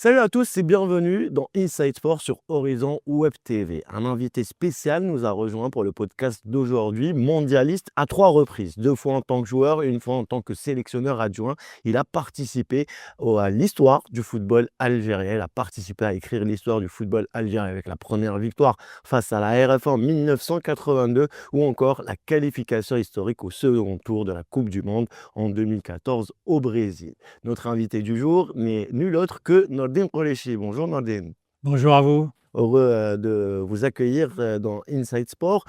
Salut à tous et bienvenue dans Inside Sport sur Horizon Web TV. Un invité spécial nous a rejoint pour le podcast d'aujourd'hui, mondialiste à 3 reprises, 2 fois en tant que joueur, 1 fois en tant que sélectionneur adjoint. Il a participé à l'histoire du football algérien, il a participé à écrire l'histoire du football algérien avec la première victoire face à la RFA en 1982 ou encore la qualification historique au second tour de la Coupe du Monde en 2014 au Brésil. Notre invité du jour n'est nul autre que Nordine Qureshi. Bonjour Nordine. Bonjour à vous. Heureux de vous accueillir dans Inside Sport.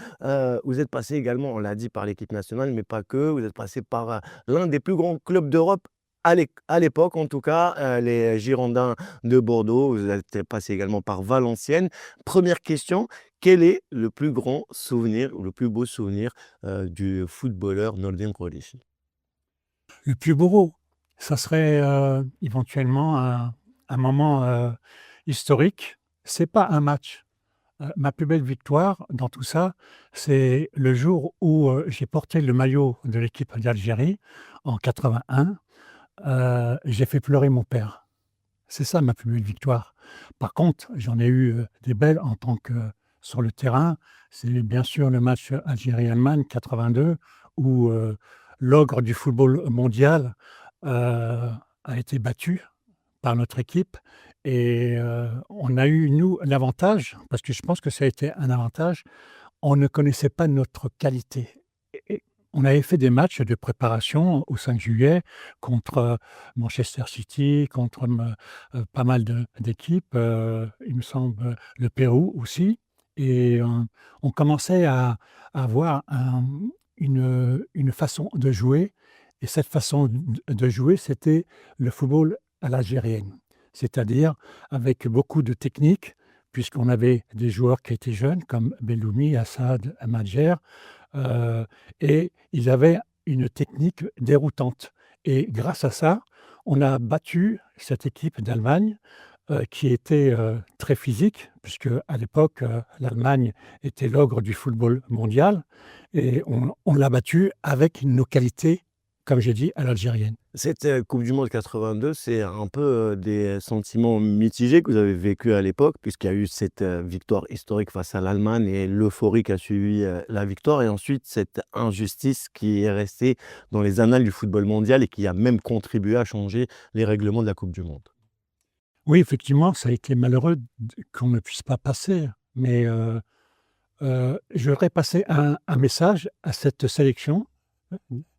Vous êtes passé également, on l'a dit, par l'équipe nationale, mais pas que. Vous êtes passé par l'un des plus grands clubs d'Europe à l'époque, en tout cas, les Girondins de Bordeaux. Vous êtes passé également par Valenciennes. Première question, quel est le plus grand souvenir ou le plus beau souvenir du footballeur Nordine Qureshi? Le plus beau, ça serait, éventuellement un moment, historique. C'est pas un match. Ma plus belle victoire dans tout ça, c'est le jour où, j'ai porté le maillot de l'équipe d'Algérie en 81. J'ai fait pleurer mon père. C'est ça ma plus belle victoire. Par contre, j'en ai eu, des belles en tant que sur le terrain. C'est bien sûr le match Algérie-Allemagne 82 où, l'ogre du football mondial, a été battu par notre équipe et on a eu nous l'avantage, parce que je pense que ça a été un avantage, on ne connaissait pas notre qualité et on avait fait des matchs de préparation au 5 juillet contre, Manchester City, contre pas mal d'équipes, il me semble, le Pérou aussi et on commençait à avoir une façon de jouer et cette façon de jouer, c'était le football à l'algérienne. C'est-à-dire avec beaucoup de technique, puisqu'on avait des joueurs qui étaient jeunes comme Belloumi, Assad, Madjer, heu et ils avaient une technique déroutante et grâce à ça, on a battu cette équipe d'Allemagne, qui était, très physique puisque à l'époque, l'Allemagne était l'ogre du football mondial et on l'a battu avec nos qualités, comme j'ai dit, à l'algérienne. Cette coupe du monde 82, c'est un peu des sentiments mitigés que vous avez vécu à l'époque, puisqu'il y a eu cette victoire historique face à l'Allemagne et l'euphorie qui a suivi la victoire, et ensuite cette injustice qui est restée dans les annales du football mondial et qui a même contribué à changer les règlements de la Coupe du Monde. Oui, effectivement, ça a été malheureux qu'on ne puisse pas passer, mais je voudrais passer un message à cette sélection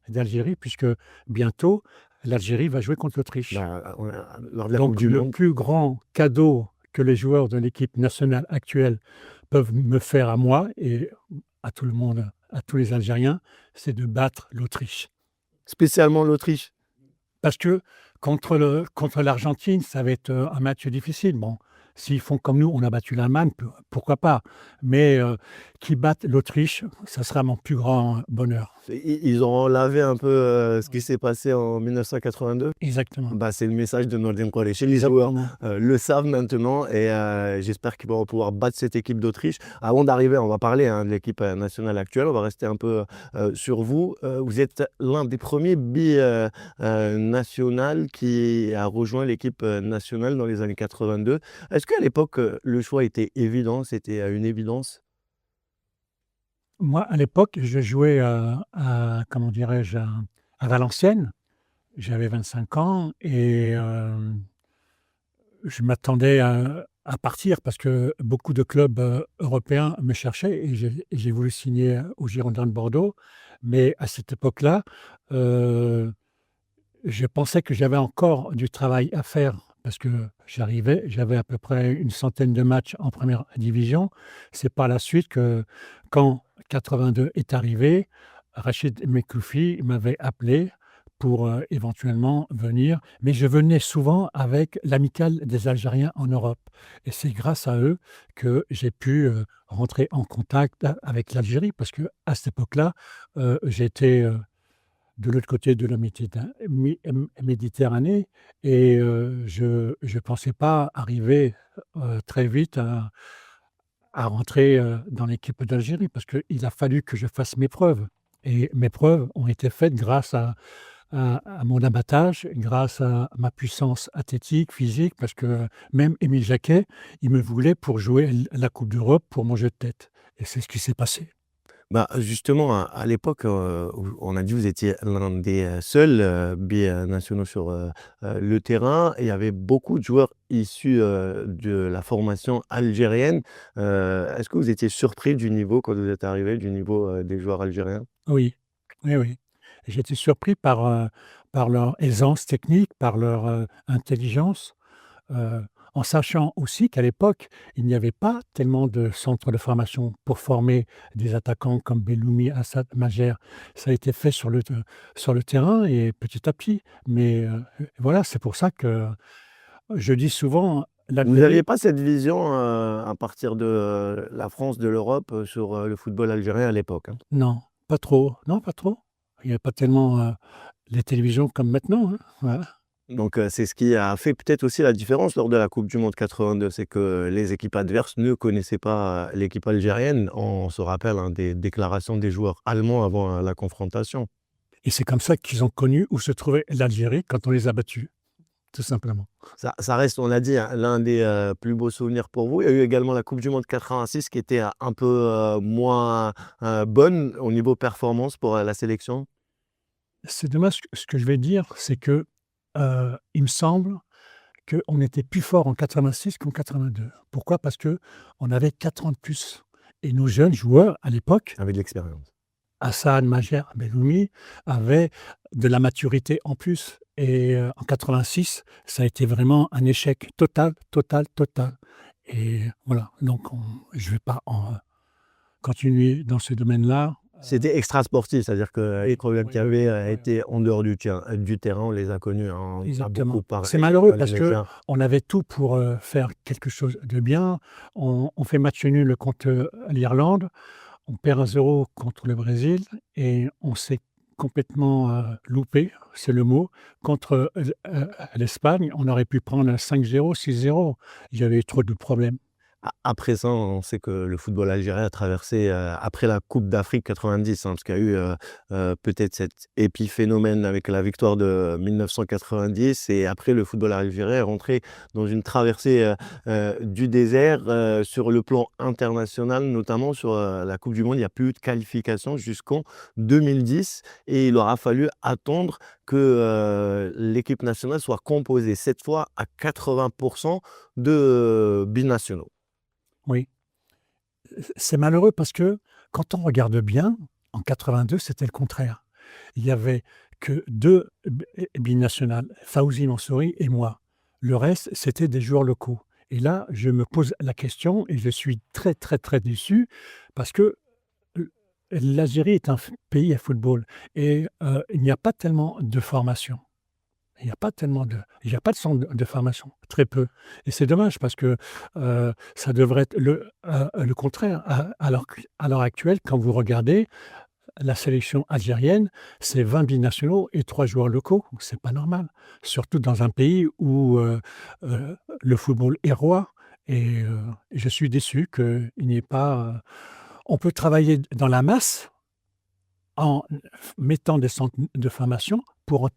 d'Algérie puisque bientôt l'Algérie va jouer contre l'Autriche. Lors de la Coupe Donc du le Monde, plus grand cadeau que les joueurs de l'équipe nationale actuelle peuvent me faire à moi et à tout le monde, à tous les Algériens, c'est de battre l'Autriche. spécialement l'Autriche. Parce que contre l'Argentine, ça va être, un match difficile. Bon, s'ils font comme nous, on a battu l'Allemagne, pourquoi pas? Mais qu'ils battent l'Autriche, ça sera mon plus grand bonheur. Ils ont lavé un peu ce qui s'est passé en 1982. Exactement. Bah, c'est le message de Nordin Qureshi. Les joueurs Exactement. le savent maintenant et j'espère qu'ils vont pouvoir battre cette équipe d'Autriche. Avant d'arriver, on va parler de l'équipe nationale actuelle. On va rester un peu sur vous. Vous êtes l'un des premiers national qui a rejoint l'équipe nationale dans les années 82. Est-ce qu'à l'époque, le choix était évident? C'était une évidence? Moi, à l'époque, je jouais, à comment dirais-je? À Valenciennes. J'avais 25 ans et je m'attendais à partir parce que beaucoup de clubs, européens me cherchaient et j'ai voulu signer aux Girondins de Bordeaux. Mais à cette époque-là, heu, je pensais que j'avais encore du travail à faire parce que j'avais à peu près une centaine de matchs en première division. C'est par la suite que quand 82 est arrivé, Rachid Mekoufi m'avait appelé pour, éventuellement venir, mais je venais souvent avec l'amicale des Algériens en Europe et c'est grâce à eux que j'ai pu, rentrer en contact a avec l'Algérie parce qu'à cette époque-là, j'étais, de l'autre côté de la Méditerranée et je pensais pas arriver, très vite à rentrer, dans l'équipe d'Algérie parce qu'il a fallu que je fasse mes preuves et mes preuves ont été faites grâce à à mon abattage, grâce à ma puissance athlétique, physique, parce que même Émile Jacquet, il me voulait pour jouer la coupe d'Europe pour mon jeu de tête et c'est ce qui s'est passé. Bah, justement, à l'époque, où on a dit que vous étiez l'un des, seuls, binationaux sur, le terrain. Et il y avait beaucoup de joueurs issus, de la formation algérienne. Est-ce que vous étiez surpris du niveau quand vous êtes arrivé, du niveau, des joueurs algériens? Oui, oui, oui. J'étais surpris par leur aisance technique, par leur, intelligence. En sachant aussi qu'à l'époque, il n'y avait pas tellement de centres de formation pour former des attaquants comme Belloumi, Assad, Majer. Ça a été fait sur le terrain et petit à petit. Mais, voilà, c'est pour ça que je dis souvent Vous n'aviez l'Algérie pas cette vision, à partir de, la France, de l'Europe, sur, le football algérien à l'époque, hein? non, pas trop, non, pas trop. Il y a pas tellement, les télévisions comme maintenant, hein, voilà. Donc, c'est ce qui a fait peut-être aussi la différence lors de la coupe du monde 82, c'est que les équipes adverses ne connaissaient pas, l'équipe algérienne. On se rappelle, hein, des déclarations des joueurs allemands avant, la confrontation. Et c'est comme ça qu'ils ont connu où se trouvait l'Algérie quand on les a battus, tout simplement. Ça reste, on l'a dit, hein, l'un des, plus beaux souvenirs pour vous. Il y a eu également la coupe du monde 86 qui était, un peu, moins, bonne au niveau performance pour, la sélection. C'est dommage, ce que je vais dire, c'est que, il me semble qu'on était plus fort en 86 qu'en 82. Pourquoi? Parce qu'on avait 4 ans de plus et nos jeunes joueurs à l'époque, Avec de l'expérience. Hassan, Majer, Belhoumi, avaient de la maturité en plus et en 86, ça a été vraiment un échec total, total, total et voilà, donc je vais pas continuer dans ce domaine-là. C'était extra sportif, c'est-à-dire que les problèmes Oui, qu'il y avait, oui, étaient en dehors du terrain. On les a connus, hein, on a exactement. beaucoup C'est parlé malheureux dans les parce médias. qu'on avait tout pour, faire quelque chose de bien. On fait match nul contre, l'Irlande, on perd 1-0 contre le Brésil et on s'est complètement, loupé, c'est le mot, contre, l'Espagne. On aurait pu prendre 5-0, 6-0. Il y avait eu trop de problèmes. Après ça, on sait que le football algérien a traversé, après la coupe d'Afrique 90, hein, parce qu'il y a eu, peut-être cet épiphénomène avec la victoire de 1990. Et après, le football algérien est rentré dans une traversée, du désert, sur le plan international, notamment sur, la coupe du monde. Il n'y a plus eu de qualification jusqu'en 2010 et il aura fallu attendre que, l'équipe nationale soit composée cette fois à 80 de, binationaux. Oui. C'est malheureux parce que quand on regarde bien, en 82, c'était le contraire. Il y avait que 2 binationales, Fawzi Mansouri et moi. Le reste, c'était des joueurs locaux et là, je me pose la question et je suis très, très, très déçu parce que l l'Algérie est un pays à football et il n'y a pas tellement de formation. Il y a pas de centre de formation, très peu et c'est dommage parce que, ça devrait être le contraire. À l'heure actuelle, quand vous regardez la sélection algérienne, c'est 20 binationaux et 3 joueurs locaux. C'est pas normal. Surtout dans un pays où, le football est roi et je suis déçu qu'il n'y ait pas, on peut travailler dans la masse en mettant des centres de formation pour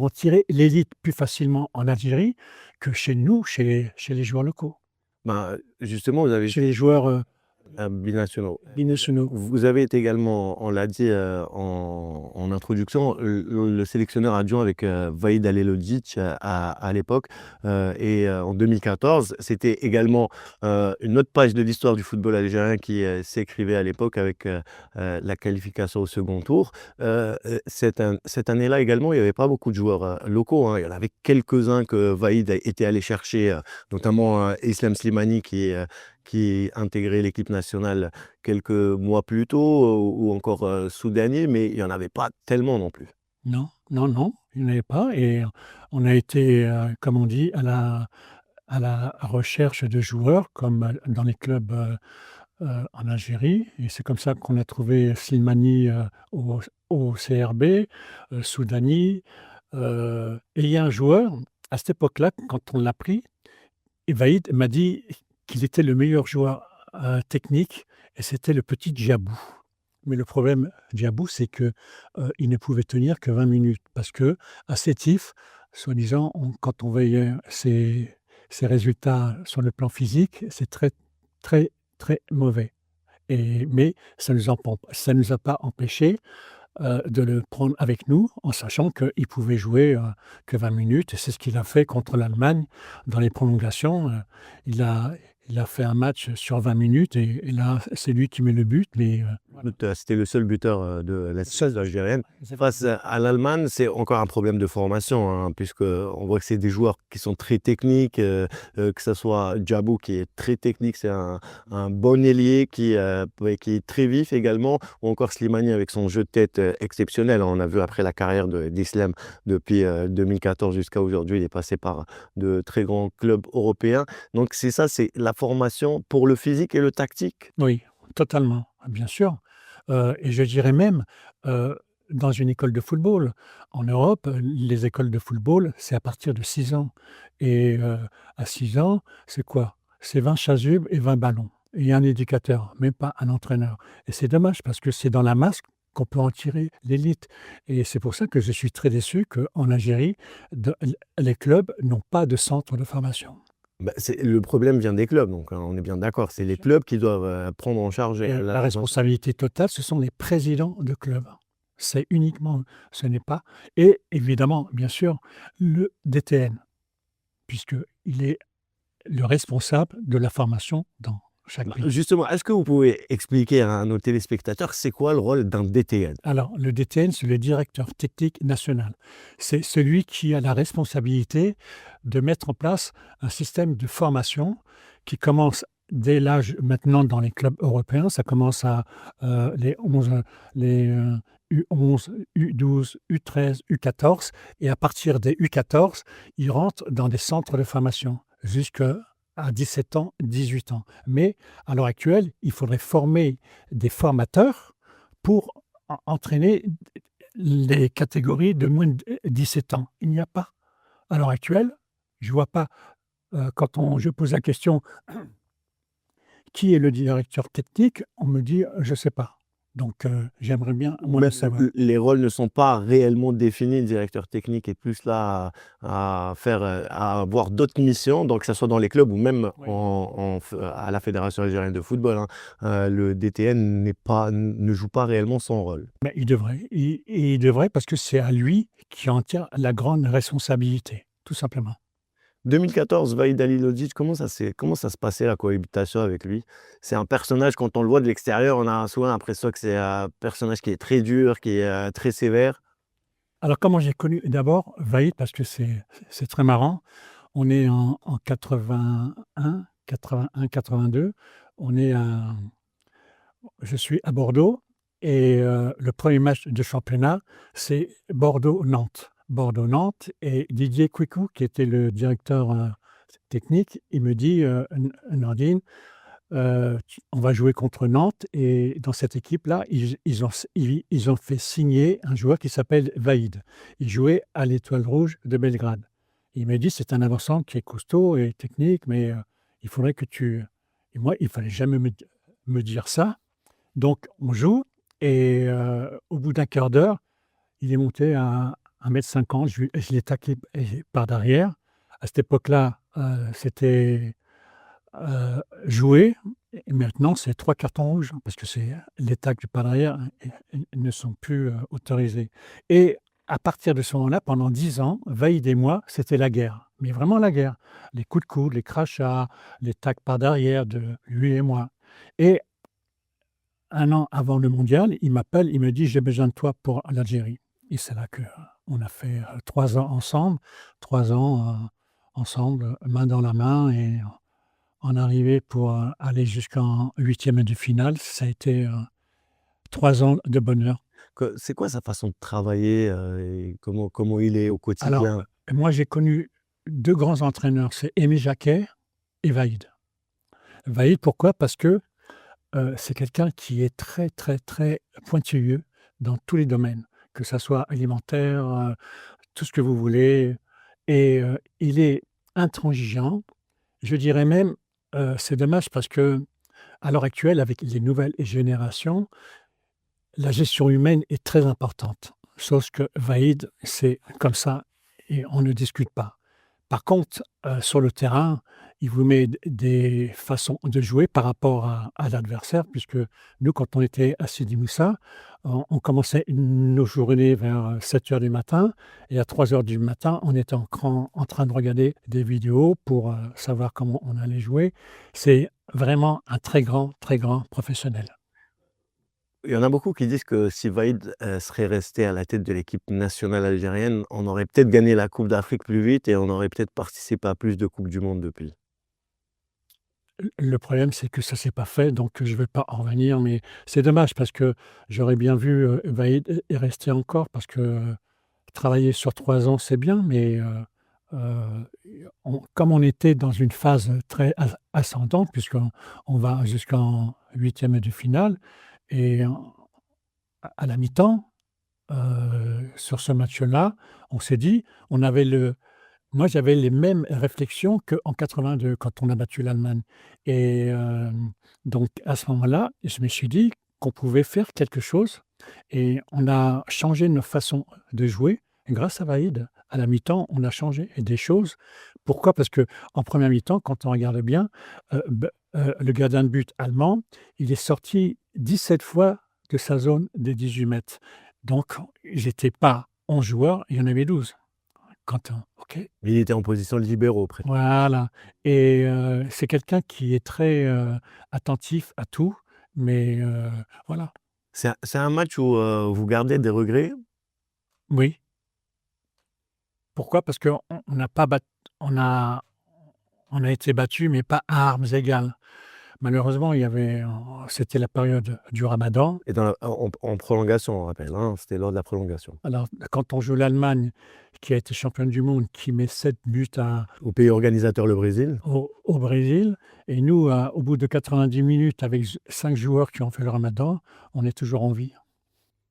en tirer l'élite plus facilement en Algérie que chez nous, chez les joueurs locaux, Ben, justement, vous avez chez les joueurs, binationaux. binationaux. Vous avez été également, on l'a dit, en introduction, le sélectionneur adjoint avec, Vahid Halilhodžić à l'époque, et en 2014, c'était également, une autre page de l'histoire du football algérien qui, s'écrivait à l'époque avec, la qualification au second tour. Cette année-là également, il n'y avait pas beaucoup de joueurs, locaux, hein. Il y en avait quelques-uns que Vahid était allé chercher, notamment, Islam Slimani qui intégrait l'équipe nationale quelques mois plus tôt, ou encore, Soudani, mais il y en avait pas tellement non plus. Non, non, non, il n'y en avait pas et on a été, comme on dit, à la recherche de joueurs comme, dans les clubs, en Algérie et c'est comme ça qu'on a trouvé Slimani, au CRB, Soudani, et il y a un joueur, à cette époque-là, quand on l'a pris, et Vahid m'a dit qu'il était le meilleur joueur, technique et c'était le petit Djabou. Mais le problème, Diabou, c'est que il ne pouvait tenir que 20 minutes parce que à Sétif, soi-disant, quand on voyait ses résultats sur le plan physique, c'est très, très, très mauvais. Mais ça nous a pas empêché de le prendre avec nous, en sachant qu'il pouvait jouer que 20 minutes. Et c'est ce qu'il a fait contre l'Allemagne dans les prolongations. Il a, il a fait un match sur 20 minutes et là, c'est lui qui met le but. Mais C'était le seul buteur de la sélection algérienne. Face à l'Allemagne, c'est encore un problème de formation, hein, puisque on voit que c'est des joueurs qui sont très techniques, que ce soit Djabou qui est très technique, c'est un bon ailier qui est très vif également, ou encore Slimani avec son jeu de tête exceptionnel. On a vu après la carrière d'Islam depuis 2014 jusqu'à aujourd'hui, il est passé par de très grands clubs européens. Donc c'est ça, c'est la formation pour le physique et le tactique. oui, totalement, bien sûr. Et je dirais même, dans une école de football. En Europe, les écoles de football, c'est à partir de 6 ans et à 6 ans, c'est quoi? C'est 20 chasubles et 20 ballons et un éducateur, même pas un entraîneur et c'est dommage parce que c'est dans la masse qu'on peut en tirer l'élite et c'est pour ça que je suis très déçu qu'en Algérie, de les clubs n'ont pas de centre de formation. Bah, le problème vient des clubs, donc hein, on est bien d'accord. C'est les clubs qui doivent prendre en charge Et la la formation. responsabilité totale, ce sont les présidents de clubs. C'est uniquement ce n'est pas et évidemment, bien sûr, le DTN, puisqu'il est le responsable de la formation dans chaque pays. Justement, est-ce que vous pouvez expliquer à nos téléspectateurs c'est quoi le rôle d'un DTN? Alors, le DTN, c'est le directeur technique national. C'est celui qui a la responsabilité de mettre en place un système de formation qui commence dès l'âge maintenant dans les clubs européens. Ça commence à les 11, les U11, U12, U13, U14. Et à partir des U14, ils rentrent dans des centres de formation jusqu'à 17 ans, 18 ans. Mais à l'heure actuelle, il faudrait former des formateurs pour entraîner les catégories de moins de 17 ans. Il n'y a pas. À l'heure actuelle, je ne vois pas, je pose la question: «Qui est le directeur technique?» On me dit: «Je ne sais pas». Donc j'aimerais bien, moi, le Mais savoir. les rôles ne sont pas réellement définis. Le directeur technique est plus là à avoir d'autres missions, donc que ce soit dans les clubs ou même Oui. à la Fédération algérienne de football, hein. Le DTN ne joue pas réellement son rôle. Mais il devrait parce que c'est à lui qui en tient la grande responsabilité, tout simplement. 2014, Vahid Halilhodžić, comment ça se passait la cohabitation avec lui? C'est un personnage, quand on le voit de l'extérieur, on a souvent l'impression que c'est un personnage qui est très dur, qui est très sévère. Alors comment j'ai connu d'abord Vaïd parce que c'est très marrant. On est en 81-82. On est à Je suis à Bordeaux et le premier match de championnat, c'est Bordeaux-Nantes. Bordeaux-Nantes et Didier Quicou, qui était le directeur, technique, il me dit: Nordine, tu on va jouer contre Nantes» et dans cette équipe-là, ils ont fait signer un joueur qui s'appelle Vaïd. Il jouait à l'Étoile rouge de Belgrade. Il me dit: «C'est un avançant qui est costaud et technique, mais il faudrait que tu» et moi, il fallait jamais me dire ça. Donc on joue et au bout d'un quart d'heure, il est monté à 1,50 m. Je l'ai taclé par derrière. À cette époque-là, c'était, joué et maintenant c'est 3 cartons rouges parce que c'est les tacles par derrière ils ne sont plus, autorisés et à partir de ce moment-là, pendant 10 ans, Vaïd et moi, c'était la guerre, mais vraiment la guerre. Les coups de coude, les crachats, les tacles par derrière de lui et moi et 1 an avant le mondial, il m'appelle, il me dit: «J'ai besoin de toi pour l'Algérie» et c'est là qu'on a fait, 3 ans ensemble, 3 ans, ensemble, main dans la main et en arrivé pour, aller jusqu'en huitième de finale. Ça a été, 3 ans de bonheur. C'est quoi sa façon de travailler et comment il est au Alors, quotidien? moi j'ai connu 2 grands entraîneurs, c'est Aimé Jacquet et Vaïd. Vaïd pourquoi? Parce que, c'est quelqu'un qui est très, très, très pointilleux dans tous les domaines, que ça soit alimentaire, tout ce que vous voulez et il est intransigeant. Je dirais même, c'est dommage parce qu'à l'heure actuelle, avec les nouvelles générations, la gestion humaine est très importante. Chose que Vahid, c'est comme ça et on ne discute pas. Par contre, sur le terrain, il vous met des façons de jouer par rapport à l'adversaire, puisque nous, quand on était à Sidi Moussa, on commençait nos journées vers 7 heures du matin et à 3 heures du matin, on était en train de regarder des vidéos pour savoir comment on allait jouer. C'est vraiment un très grand professionnel. Il y en a beaucoup qui disent que si Vahid serait resté à la tête de l'équipe nationale algérienne, on aurait peut-être gagné la Coupe d'Afrique plus vite et on aurait peut-être participé à plus de Coupes du monde depuis. Le problème, c'est que ça s'est pas fait, donc je ne vais pas en revenir, mais c'est dommage parce que j'aurais bien vu, Vahid est resté encore parce que, travailler sur 3 ans, c'est bien, mais comme on était dans une phase très ascendante, puisqu'on va jusqu'en huitième de finale et à la mi-temps, sur ce match-là, on s'est dit, moi, j'avais les mêmes réflexions qu'en 82 quand on a battu l'Allemagne et donc à ce moment-là, je me suis dit qu'on pouvait faire quelque chose et on a changé nos façons de jouer grâce à Vahid. À la mi-temps, on a changé des choses. Pourquoi? Parce qu'en première mi-temps, quand on regarde bien, le gardien de but allemand, il est sorti 17 fois de sa zone des 18 mètres. Donc ils étaient pas 11 joueurs, il y en avait 12. OK. Il était en position de libéraux presque. Voilà et c'est quelqu'un qui est très, attentif à tout, mais voilà. C'est un match où vous gardez des regrets? Oui. Pourquoi? Parce qu'on n'a pas bat on a on a été battus, mais pas à armes égales. Malheureusement, c'était la période du ramadan. Et en prolongation, on rappelle, hein, c'était lors de la prolongation. Alors, quand on joue l'Allemagne, qui a été championne du monde, qui met 7 buts Au pays organisateur, le Brésil. au Brésil et nous, au bout de 90 minutes avec 5 joueurs qui ont fait le ramadan, on est toujours en vie.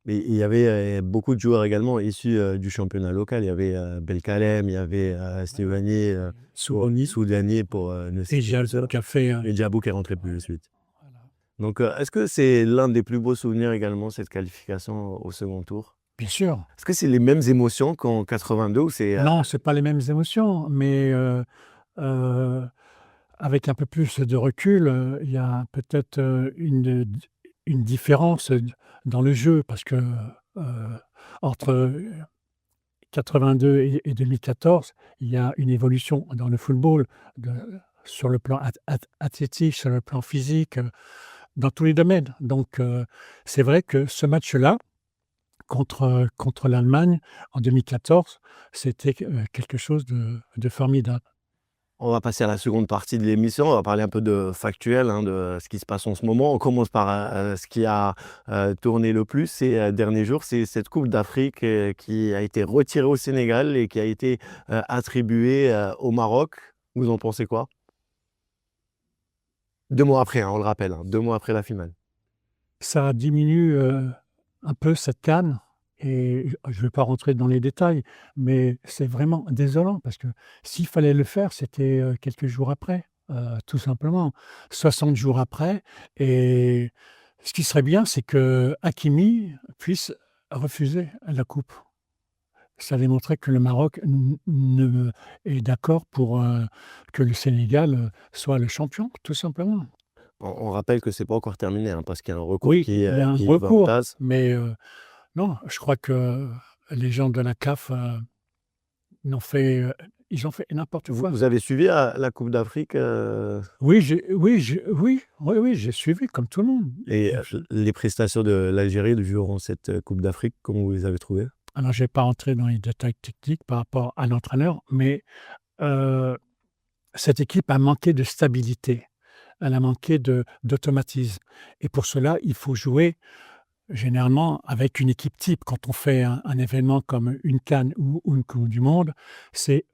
Mais il y avait beaucoup de joueurs également issus du championnat local. Il y avait Belkalem, il y avait Stevani, Soudani pour ne Et citer que Diallo ceux-là. qui a fait, Et Diabou qui est rentré plus de suite. voilà. Donc, est-ce que c'est l'un des plus beaux souvenirs également, cette qualification au second tour? Bien sûr. Est-ce que c'est les mêmes émotions qu'en 82 ou c'est Non, c'est pas les mêmes émotions, mais heu, avec un peu plus de recul, il y a peut-être, une différence, dans le jeu parce que, entre 82 et 2014, il y a une évolution dans le football de sur le plan athlétique, sur le plan physique, dans tous les domaines. Donc c'est vrai que ce match-là, contre l'Allemagne en 2014, c'était quelque chose de formidable. On va passer à la seconde partie de l'émission. On va parler un peu de factuel, hein, de ce qui se passe en ce moment. On commence par ce qui a tourné le plus ces derniers jours. C'est cette Coupe d'Afrique qui a été retirée au Sénégal et qui a été attribuée au Maroc. Vous en pensez quoi? 2 mois après, hein, on le rappelle, hein, 2 mois après la finale. Ça diminue, un peu cette CAN et je ne vais pas rentrer dans les détails, mais c'est vraiment désolant parce que s'il fallait le faire, c'était, quelques jours après, tout simplement. 60 jours après et ce qui serait bien, c'est que Hakimi puisse refuser la coupe. Ça démontrait que le Maroc ne est d'accord pour, que le Sénégal, soit le champion, tout simplement. On rappelle que c'est pas encore terminé, hein, parce qu'il y a un recours Oui, qui, il y a un qui va en recours, place. mais non, je crois que les gens de la CAF, n'ont fait, ils ont fait n'importe Vous, quoi. vous avez suivi la Coupe d'Afrique Oui, j'ai suivi comme tout le monde et et je les prestations de l'Algérie durant cette Coupe d'Afrique, comment vous les avez trouvées? alors je vais pas rentrer dans les détails techniques par rapport à l'entraîneur, mais heu, cette équipe a manqué de stabilité. Elle a manqué d'automatisme et pour cela, il faut jouer généralement avec une équipe type. Quand on fait un événement comme une CAN ou une coupe du monde, c'est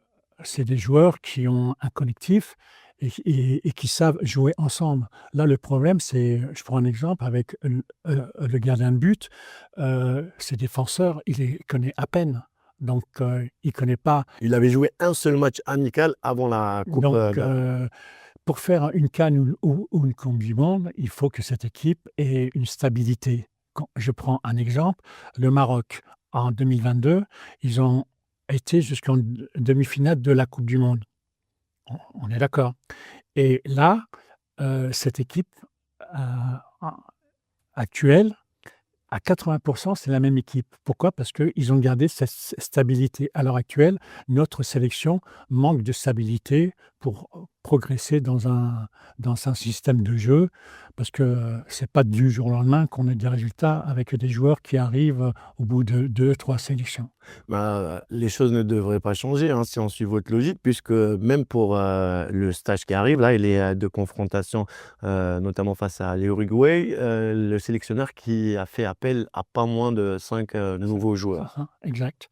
c'est des joueurs qui ont un collectif et qui savent jouer ensemble. Là, le problème, c'est je prends un exemple avec le gardien de but, ses défenseurs, il les connaît à peine. Donc il connaît pas Il avait joué un seul match amical avant la Coupe. donc pour faire une CAN ou une coupe du monde, il faut que cette équipe ait une stabilité. Quand je prends un exemple, le Maroc, en 2022, ils ont été jusqu'en demi-finale de la coupe du monde. On est d'accord? Et là, cette équipe, a actuelle, à 80 c'est la même équipe. Pourquoi? Parce qu'ils ont gardé cette stabilité. À l'heure actuelle, notre sélection manque de stabilité pour progresser dans un système de jeu, parce que c'est pas du jour au lendemain qu'on a des résultats avec des joueurs qui arrivent au bout de 2-3 sélections. Bah, les choses ne devraient pas changer, hein, si on suit votre logique, puisque même pour le stage qui arrive, là, il est de confrontation, notamment face à l'Uruguay, le sélectionneur qui a fait appel à pas moins de 5 nouveaux joueurs. Exact.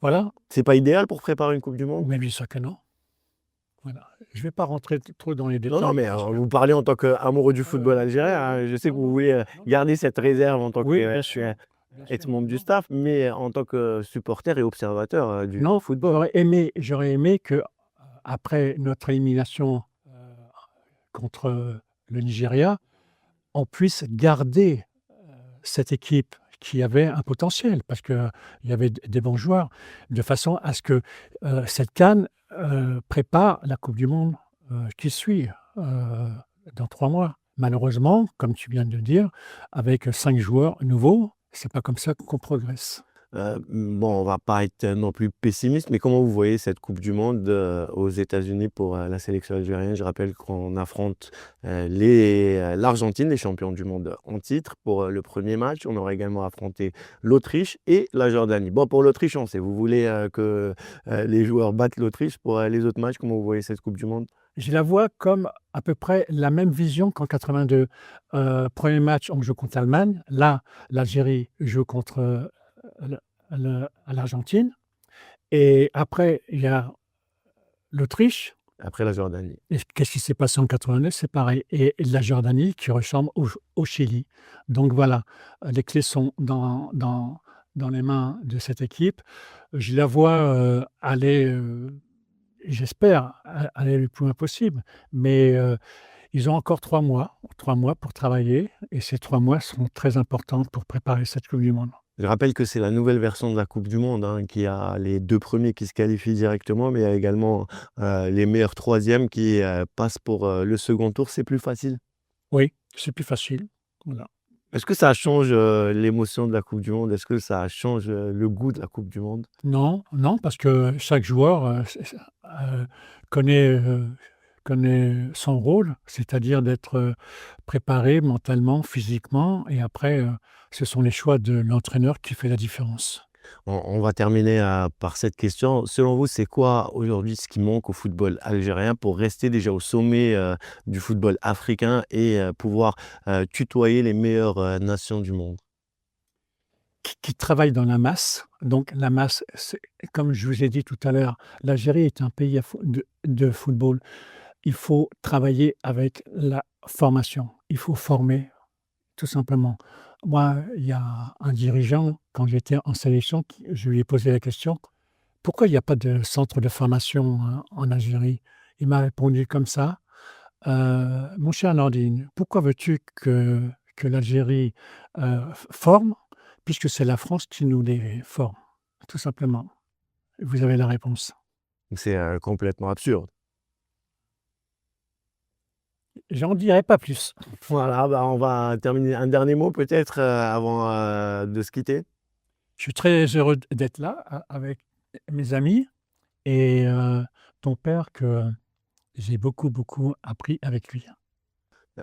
Voilà, C'est pas idéal pour préparer une Coupe du Monde? mais bien sûr que non. Voilà. Je ne vais pas rentrer trop dans les Non, non, détails mais parce que vous parlez en tant qu'amoureux du football algérien, hein. Je sais que non, vous non, voulez non, garder cette réserve en tant oui, que bien être sûr. membre du Non, staff, mais en tant que supporter et observateur du non, football. j'aurais aimé que, après notre élimination, contre le Nigeria, on puisse garder, cette équipe qui avait un potentiel parce qu'il y avait des bons joueurs, de façon à ce que, cette CAN, prépare la coupe du monde, qui suit, dans 3 mois. Malheureusement, comme tu viens de le dire, avec 5 joueurs nouveaux, c'est pas comme ça qu'on progresse. Bon, on va pas être non plus pessimiste, mais comment vous voyez cette coupe du monde, aux États-Unis pour, la sélection algérienne? Je rappelle qu'on affronte, l'Argentine, les champions du monde en titre pour, le premier match. On aura également affronté l'Autriche et la Jordanie. Bon, pour l'Autriche, on sait, vous voulez, que, les joueurs battent l'Autriche. Pour, les autres matchs, comment vous voyez cette coupe du monde? Je la vois comme à peu près la même vision qu'en 82. 1er match, on joue contre l'Allemagne. Là, l'Algérie joue contre, l'Argentine et après il y a l'Autriche. Après la Jordanie. Et qu'est-ce qui s'est passé en 89? C'est pareil et la Jordanie qui ressemble au Chili. Donc voilà, les clés sont dans les mains de cette équipe. Je la vois, aller, j'espère aller le plus loin possible, mais ils ont encore 3 mois pour travailler et ces 3 mois sont très importants pour préparer cette coupe du monde. Je rappelle que c'est la nouvelle version de la coupe du monde, hein, qui a les 2 premiers qui se qualifient directement, mais il y a également, les meilleurs troisièmes qui, passent pour, le second tour. C'est plus facile? Oui, c'est plus facile, voilà. Est-ce que ça change, l'émotion de la coupe du monde? Est-ce que ça change, le goût de la coupe du monde? Non, non, parce que chaque joueur, connaît, connaît son rôle, c'est-à-dire d'être, préparé mentalement, physiquement et après, ce sont les choix de l'entraîneur qui fait la différence. On va terminer, par cette question. Selon vous, c'est quoi aujourd'hui ce qui manque au football algérien pour rester déjà au sommet, du football africain et pouvoir, tutoyer les meilleures, nations du monde? Qui travaille dans la masse, donc la masse, c'est comme je vous ai dit tout à l'heure, l'Algérie est un pays à fo de football. Il faut travailler avec la formation. Il faut former, tout simplement. Moi, il y a un dirigeant, quand j'étais en sélection, qui je lui ai posé la question: «Pourquoi il y a pas de centre de formation, en Algérie?» Il m'a répondu comme ça: «Mon cher Nordine, pourquoi veux-tu que l'Algérie, forme? Puisque c'est la France qui nous les forme, tout simplement». Vous avez la réponse. C'est, complètement absurde. J'en dirai pas plus. Voilà, bah, on va terminer. Un dernier mot peut-être, avant, de se quitter? Je suis très heureux d'être là avec mes amis et ton père que j'ai beaucoup, beaucoup appris avec lui.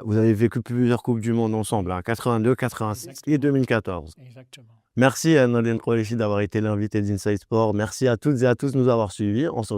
Vous avez vécu plusieurs coupes du monde ensemble, hein, 82, 86 et Exactement, 2014. exactement. Merci à Nordine Qureshi d'avoir été l'invité d'Inside Sport. Merci à toutes et à tous de nous avoir suivis. On se retrouve